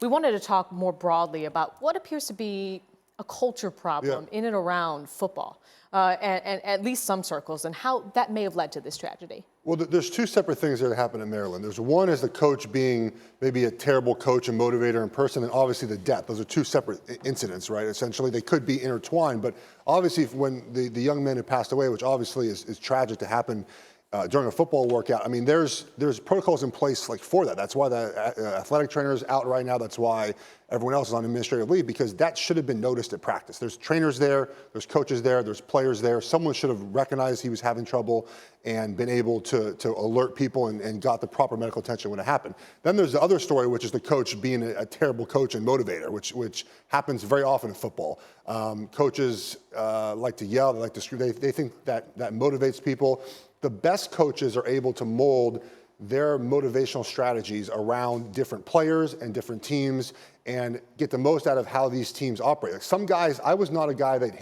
we wanted to talk more broadly about what appears to be a culture problem in and around football, and at least some circles, and how that may have led to this tragedy. Well, there's two separate things that happen in Maryland. There's one is the coach being maybe a terrible coach and motivator in person, and obviously the death. Those are two separate incidents, right? Essentially, they could be intertwined, but obviously when the young man who passed away, which obviously is tragic to happen during a football workout, I mean, there's protocols in place like for that. That's why the athletic trainer is out right now. That's why everyone else is on administrative leave, because that should have been noticed at practice. There's trainers there, there's coaches there, there's players there. Someone should have recognized he was having trouble and been able to alert people and got the proper medical attention when it happened. Then there's the other story, which is the coach being a terrible coach and motivator, which happens very often in football. Coaches like to yell, they like to scream. They think that motivates people. The best coaches are able to mold their motivational strategies around different players and different teams and get the most out of how these teams operate. Like some guys, I was not a guy that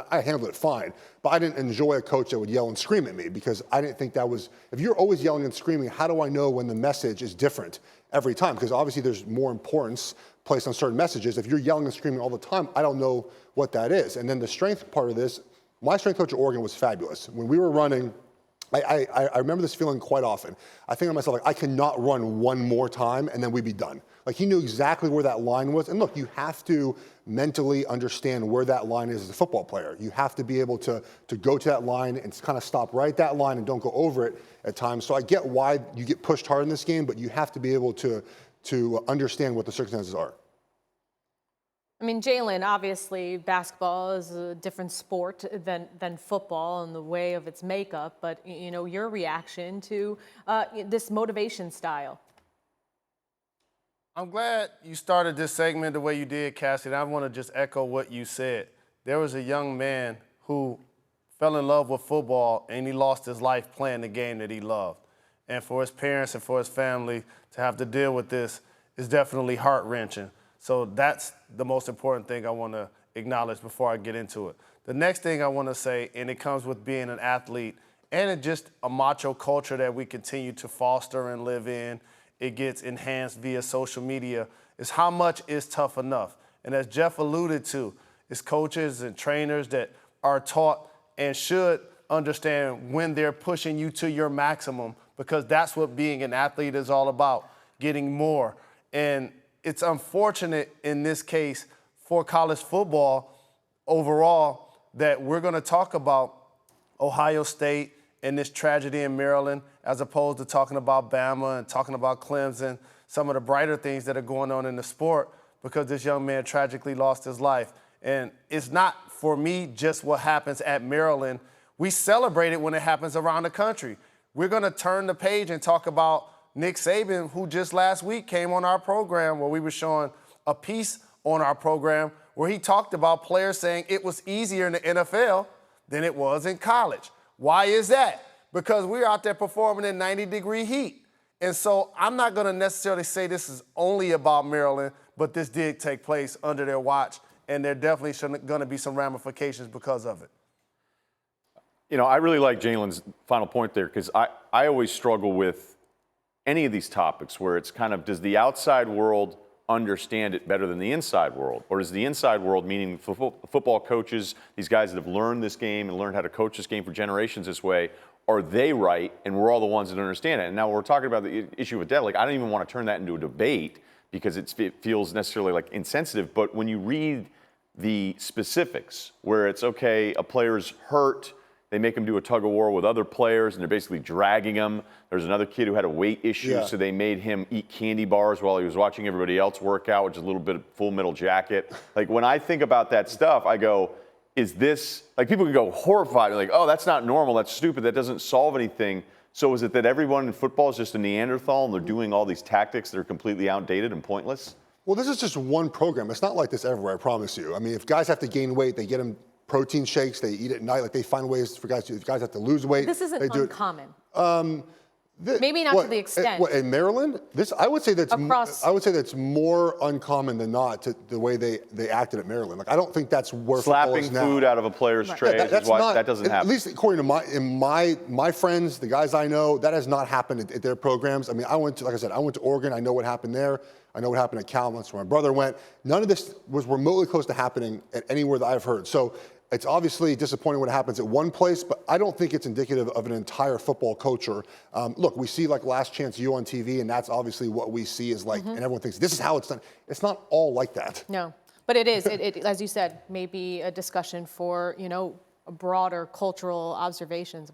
I handled it fine, but I didn't enjoy a coach that would yell and scream at me because I didn't think that was, if you're always yelling and screaming, how do I know when the message is different every time? Because obviously there's more importance placed on certain messages. If you're yelling and screaming all the time, I don't know what that is. And then the strength part of this, my strength coach at Oregon was fabulous. When we were running, I remember this feeling quite often. I think to myself, like, I cannot run one more time and then we'd be done. Like, he knew exactly where that line was. And look, you have to mentally understand where that line is as a football player. You have to be able to go to that line and kind of stop right at that line and don't go over it at times. So I get why you get pushed hard in this game, but you have to be able to understand what the circumstances are. I mean, Jalen, obviously basketball is a different sport than football in the way of its makeup, but you know, your reaction to this motivation style. I'm glad you started this segment the way you did, Cassie, and I want to just echo what you said. There was a young man who fell in love with football and he lost his life playing the game that he loved. And for his parents and for his family to have to deal with this is definitely heart-wrenching. So that's the most important thing I want to acknowledge before I get into it. The next thing I want to say, and it comes with being an athlete and just a macho culture that we continue to foster and live in, it gets enhanced via social media, is how much is tough enough. And as Jeff alluded to, it's coaches and trainers that are taught and should understand when they're pushing you to your maximum, because that's what being an athlete is all about, getting more. And it's unfortunate in this case for college football overall that we're going to talk about Ohio State and this tragedy in Maryland as opposed to talking about Bama and talking about Clemson, some of the brighter things that are going on in the sport, because this young man tragically lost his life. And it's not, for me, just what happens at Maryland. We celebrate it when it happens around the country. We're going to turn the page and talk about Nick Saban, who just last week came on our program where we were showing a piece on our program where he talked about players saying it was easier in the NFL than it was in college. Why is that? Because we're out there performing in 90-degree heat. And so I'm not going to necessarily say this is only about Maryland, but this did take place under their watch, and there definitely going to be some ramifications because of it. You know, I really like Jalen's final point there because I always struggle with any of these topics where it's kind of, does the outside world understand it better than the inside world? Or is the inside world, meaning football coaches, these guys that have learned this game and learned how to coach this game for generations this way, are they right and we're all the ones that understand it? And now we're talking about the issue of debt. Like, I don't even want to turn that into a debate because it feels necessarily like insensitive. But when you read the specifics where it's, okay, a player's hurt, they make him do a tug of war with other players, and they're basically dragging him. There's another kid who had a weight issue, so they made him eat candy bars while he was watching everybody else work out, which is a little bit of Full Metal Jacket. Like, when I think about that stuff, I go, is this, like, people can go horrified, like, oh, that's not normal, that's stupid, that doesn't solve anything. So is it that everyone in football is just a Neanderthal and they're doing all these tactics that are completely outdated and pointless? Well, this is just one program. It's not like this everywhere, I promise you. I mean, if guys have to gain weight, they get them protein shakes, they eat at night, like they find ways for guys to, if guys have to lose weight. This isn't uncommon. Maybe not to the extent. What, in Maryland? I would say that's across. I would say that's more uncommon than not to the way they acted at Maryland. Like, I don't think that's where slapping food out of a player's tray is why that doesn't happen. At least according to my friends, the guys I know, that has not happened at their programs. I mean, like I said, I went to Oregon. I know what happened there. I know what happened at Cal. That's where my brother went. None of this was remotely close to happening at anywhere that I've heard. So it's obviously disappointing when it happens at one place, but I don't think it's indicative of an entire football culture. Look, we see like Last Chance U on TV, and that's obviously what we see is like, and everyone thinks this is how it's done. It's not all like that. No, but it is, as you said, maybe a discussion for, broader cultural observations.